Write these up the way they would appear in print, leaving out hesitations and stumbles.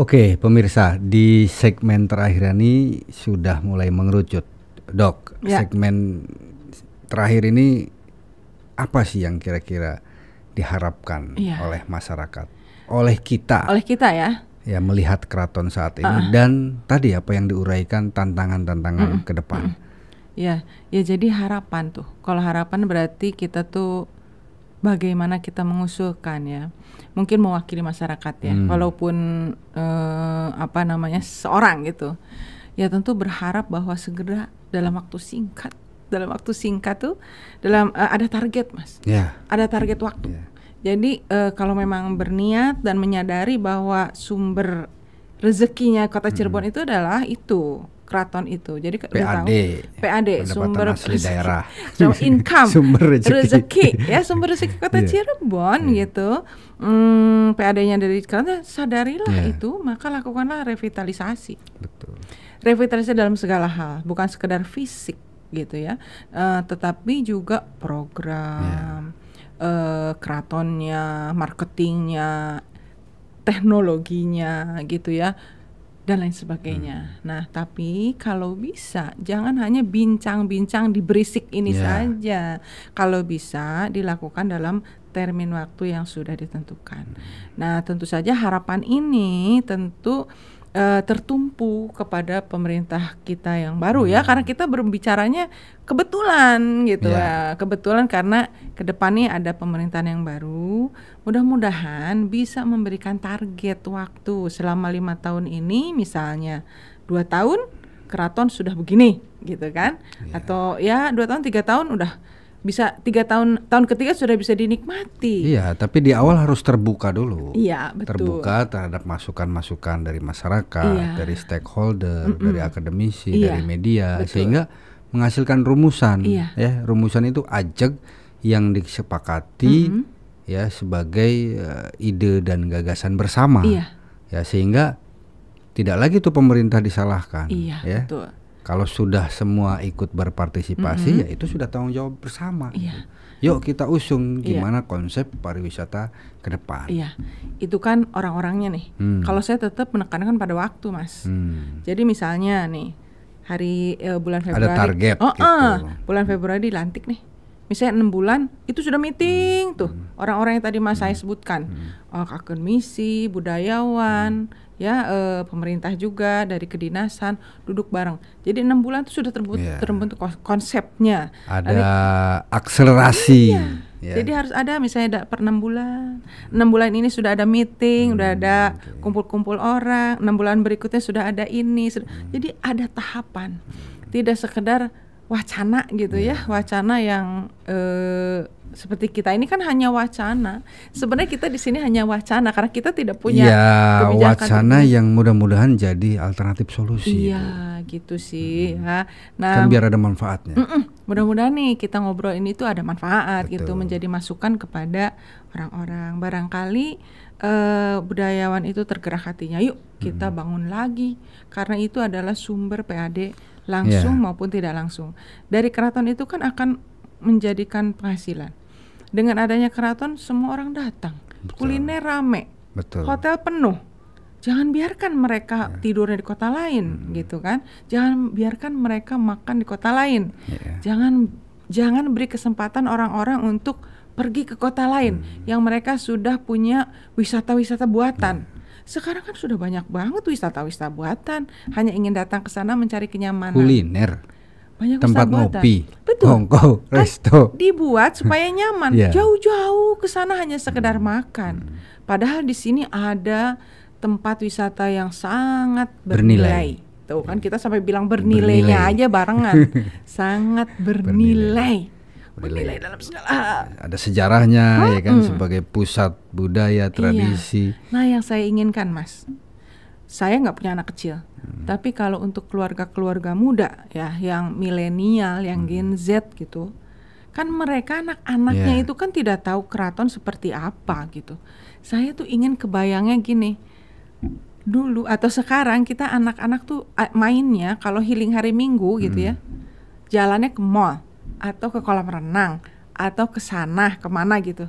Oke, pemirsa, di segmen terakhir ini sudah mulai mengerucut, Dok. Ya. Segmen terakhir ini apa sih yang kira-kira diharapkan Iya. oleh masyarakat, oleh kita ya. ya melihat keraton saat ini dan tadi apa yang diuraikan tantangan-tantangan ke depan. Ya jadi harapan tuh. Kalau harapan berarti kita tuh bagaimana kita mengusulkan ya. Mungkin mewakili masyarakat ya. Walaupun seorang gitu. Ya tentu berharap bahwa segera dalam waktu singkat tuh ada target, Mas. Ya. Ada target waktu. Ya. Jadi kalau memang berniat dan menyadari bahwa sumber rezekinya Kota Cirebon itu adalah itu keraton itu. Jadi PAD sumber asli daerah. Income, sumber rezeki ya, sumber rezeki Kota Cirebon gitu. PAD-nya dari keraton, sadarilah itu, maka lakukanlah revitalisasi. Betul. Revitalisasi dalam segala hal, bukan sekedar fisik gitu ya, tetapi juga program keratonnya, marketingnya, teknologinya gitu ya, dan lain sebagainya. Nah, tapi kalau bisa jangan hanya bincang-bincang di berisik ini saja. Kalau bisa dilakukan dalam termin waktu yang sudah ditentukan. Nah, tentu saja harapan ini tentu tertumpu kepada pemerintah kita yang baru ya, karena kita berbicaranya kebetulan gitu ya. Kebetulan karena ke depannya ada pemerintahan yang baru. Mudah-mudahan bisa memberikan target waktu selama 5 tahun ini, misalnya 2 tahun keraton sudah begini gitu kan, atau ya 2 tahun 3 tahun udah bisa, 3 tahun ketiga sudah bisa dinikmati. Iya, tapi di awal harus terbuka dulu. Iya, betul. Terbuka terhadap masukan-masukan dari masyarakat, dari stakeholder, dari akademisi, dari media, sehingga menghasilkan rumusan. Ya, rumusan itu ajak yang disepakati ya sebagai ide dan gagasan bersama. Ya, sehingga tidak lagi tuh pemerintah disalahkan. Ya. Betul. Kalau sudah semua ikut berpartisipasi, ya itu sudah tanggung jawab bersama. Yuk kita usung gimana konsep pariwisata ke depan. Itu kan orang-orangnya nih. Kalau saya tetap menekankan pada waktu, Mas. Jadi misalnya nih, hari bulan Februari. Ada target gitu. Bulan Februari dilantik nih. Misalnya 6 bulan itu sudah meeting tuh orang-orang yang tadi Mas saya sebutkan, akademisi, budayawan, ya pemerintah juga dari kedinasan duduk bareng. Jadi 6 bulan itu sudah terbentuk konsepnya. Ada akselerasi. Jadi harus ada misalnya per 6 bulan. 6 bulan ini sudah ada meeting, sudah ada kumpul-kumpul orang. 6 bulan berikutnya sudah ada ini. Jadi ada tahapan. Tidak sekedar wacana gitu ya, wacana yang seperti kita ini kan hanya wacana. Sebenarnya kita di sini hanya wacana karena kita tidak punya kebijakan. Wacana yang mudah-mudahan jadi alternatif solusi. Gitu sih. Ya. Nah, kan biar ada manfaatnya. Mudah-mudahan nih kita ngobrol ini tuh ada manfaat. Betul. Gitu, menjadi masukan kepada orang-orang. Barangkali budayawan itu tergerak hatinya. Yuk kita bangun lagi karena itu adalah sumber PAD langsung maupun tidak langsung. Dari keraton itu kan akan menjadikan penghasilan. Dengan adanya keraton semua orang datang. Kuliner rame. Hotel penuh. Jangan biarkan mereka tidurnya di kota lain gitu kan. Jangan biarkan mereka makan di kota lain. Jangan beri kesempatan orang-orang untuk pergi ke kota lain yang mereka sudah punya wisata-wisata buatan. Sekarang kan sudah banyak banget wisata-wisata buatan, hanya ingin datang ke sana mencari kenyamanan. Kuliner, banyak tempat ngopi, kongko, resto. Dibuat supaya nyaman. Jauh-jauh ke sana hanya sekedar makan. Padahal di sini ada tempat wisata yang sangat bernilai. Tuh kan kita sampai bilang bernilainya aja barengan. Sangat bernilai. Bernilai dalam segala hal. Ada sejarahnya ya kan, sebagai pusat budaya, tradisi. Nah yang saya inginkan, Mas, saya nggak punya anak kecil, tapi kalau untuk keluarga-keluarga muda ya, yang milenial, yang Gen Z gitu, kan mereka anak-anaknya itu kan tidak tahu keraton seperti apa gitu. Saya tuh ingin kebayangnya gini, dulu atau sekarang kita anak-anak tuh mainnya kalau healing hari Minggu gitu ya, jalannya ke mall atau ke kolam renang atau ke sana kemana gitu.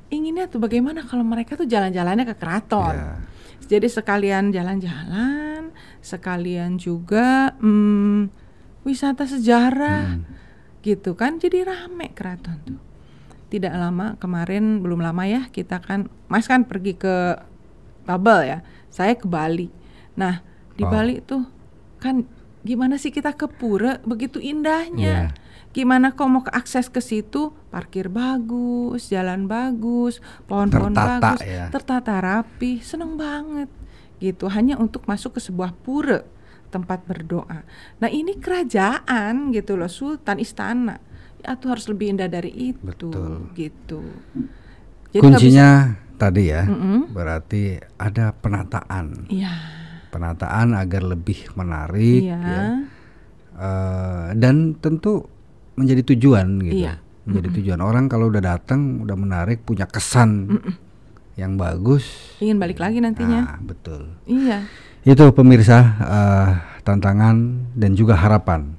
Inginnya tuh bagaimana kalau mereka tuh jalan-jalannya ke keraton. Jadi sekalian jalan-jalan, sekalian juga wisata sejarah, gitu kan. Jadi rame keraton tuh. Tidak lama kemarin, belum lama ya, kita kan, Mas kan pergi ke Babel ya, saya ke Bali. Nah di Bali tuh kan gimana sih kita ke pura begitu indahnya. Gimana kok mau akses ke situ, parkir bagus, jalan bagus, pohon-pohon bagus, tertata rapi, seneng banget gitu. Hanya untuk masuk ke sebuah pura, tempat berdoa. Nah ini kerajaan gitu loh, sultan, istana. Ya tuh harus lebih indah dari itu. Betul. Gitu. Jadi kuncinya tadi ya, berarti ada penataan. Iya. Penataan agar lebih menarik, ya. Dan tentu menjadi tujuan gitu. Iya. Menjadi tujuan orang kalau udah datang, udah menarik, punya kesan yang bagus, ingin balik lagi nantinya. Nah, betul. Iya. Itu pemirsa, tantangan dan juga harapan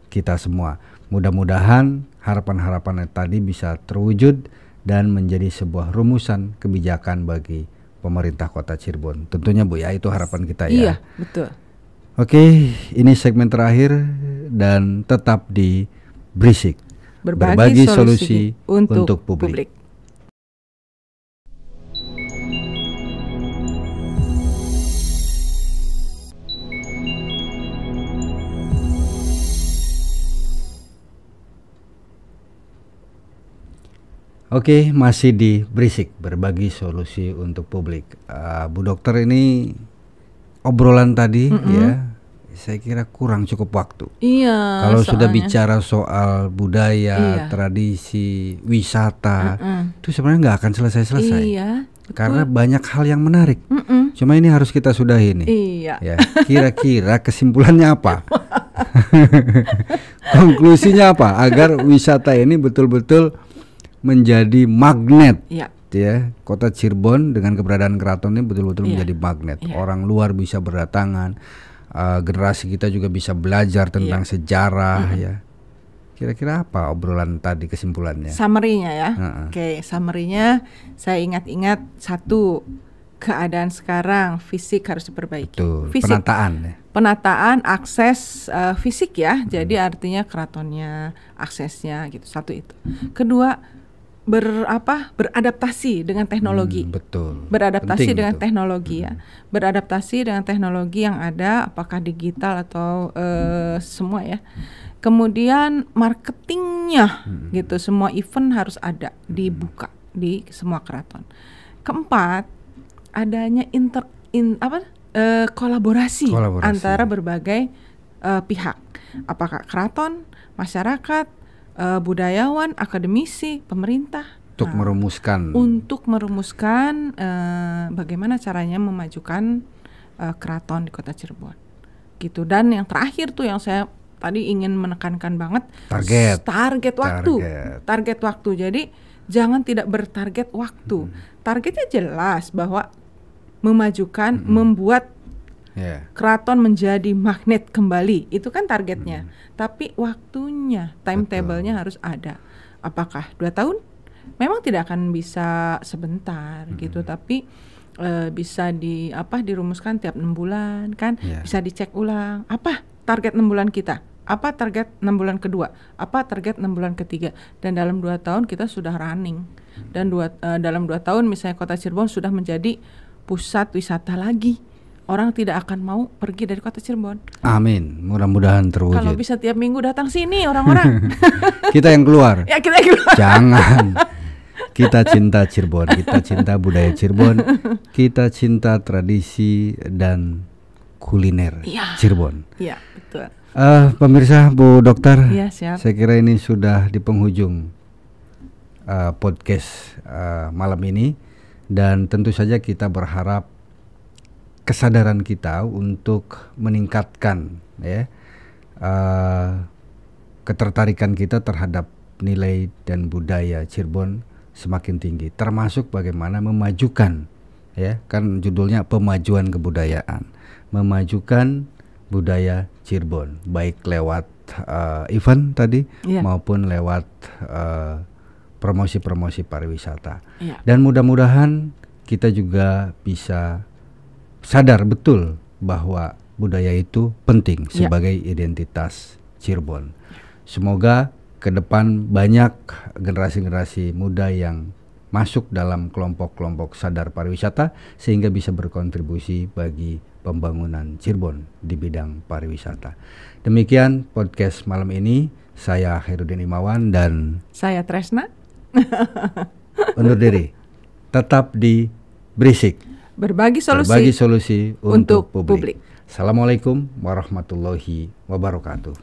kita semua. Mudah-mudahan harapan-harapan tadi bisa terwujud dan menjadi sebuah rumusan kebijakan bagi pemerintah Kota Cirebon. Tentunya Bu ya, itu harapan kita ya. Iya, betul. Oke, ini segmen terakhir dan tetap di Berisik, berbagi solusi untuk publik. Oke, masih di Berisik, berbagi solusi untuk publik. Bu Dokter, ini obrolan tadi ya, saya kira kurang cukup waktu. Iya. Kalau sudah bicara soal budaya, tradisi, wisata, itu sebenarnya nggak akan selesai-selesai. Iya. Karena banyak hal yang menarik. Cuma ini harus kita sudahi nih. Iya. Ya, kira-kira kesimpulannya apa? Konklusinya apa? Agar wisata ini betul-betul menjadi magnet. Iya. Ya, Kota Cirebon dengan keberadaan keraton ini betul-betul menjadi magnet. Orang luar bisa berdatangan. Generasi kita juga bisa belajar tentang sejarah ya. Kira-kira apa obrolan tadi kesimpulannya? Summary-nya ya. Oke, summary-nya saya ingat-ingat, satu, keadaan sekarang fisik harus diperbaiki. Betul. Fisik. Penataan ya. Penataan akses fisik ya. Jadi artinya keratonnya, aksesnya gitu. Satu itu. Kedua, beradaptasi dengan teknologi. Betul. Beradaptasi Penting dengan itu. teknologi ya. Beradaptasi dengan teknologi yang ada, apakah digital atau semua ya. Kemudian marketingnya gitu, semua event harus ada, dibuka di semua keraton. Keempat, adanya kolaborasi antara berbagai pihak. Apakah keraton, masyarakat, budayawan, akademisi, pemerintah, untuk merumuskan bagaimana caranya memajukan keraton di Kota Cirebon gitu. Dan yang terakhir tuh yang saya tadi ingin menekankan banget, target waktu. Jadi jangan tidak bertarget waktu. Targetnya jelas bahwa memajukan, membuat keraton menjadi magnet kembali, itu kan targetnya. Tapi waktunya, timetable-nya harus ada. Apakah 2 tahun? Memang tidak akan bisa sebentar gitu, tapi bisa dirumuskan tiap 6 bulan kan, bisa dicek ulang. Apa target 6 bulan kita? Apa target 6 bulan kedua? Apa target 6 bulan ketiga? Dan dalam 2 tahun kita sudah running. Dan dalam 2 tahun misalnya Kota Cirebon sudah menjadi pusat wisata lagi. Orang tidak akan mau pergi dari Kota Cirebon. Amin, mudah-mudahan terwujud. Kalau bisa tiap minggu datang sini orang-orang. Kita yang keluar. Ya, kita yang keluar. Jangan. Kita cinta Cirebon, kita cinta budaya Cirebon, kita cinta tradisi dan kuliner Cirebon. Iya, betul. Pemirsa, Bu Dokter, siap. Saya kira ini sudah di penghujung podcast malam ini, dan tentu saja kita berharap kesadaran kita untuk meningkatkan ketertarikan kita terhadap nilai dan budaya Cirebon semakin tinggi, termasuk bagaimana memajukan, kan judulnya pemajuan kebudayaan, memajukan budaya Cirebon, baik lewat event tadi maupun lewat promosi-promosi pariwisata. Dan mudah-mudahan kita juga bisa sadar betul bahwa budaya itu penting sebagai identitas Cirebon. Semoga ke depan banyak generasi-generasi muda yang masuk dalam kelompok-kelompok sadar pariwisata sehingga bisa berkontribusi bagi pembangunan Cirebon di bidang pariwisata. Demikian podcast malam ini, saya Herudin Imawan dan saya Tresna undur diri. Tetap di Berisik, berbagi solusi untuk publik. Assalamualaikum warahmatullahi wabarakatuh.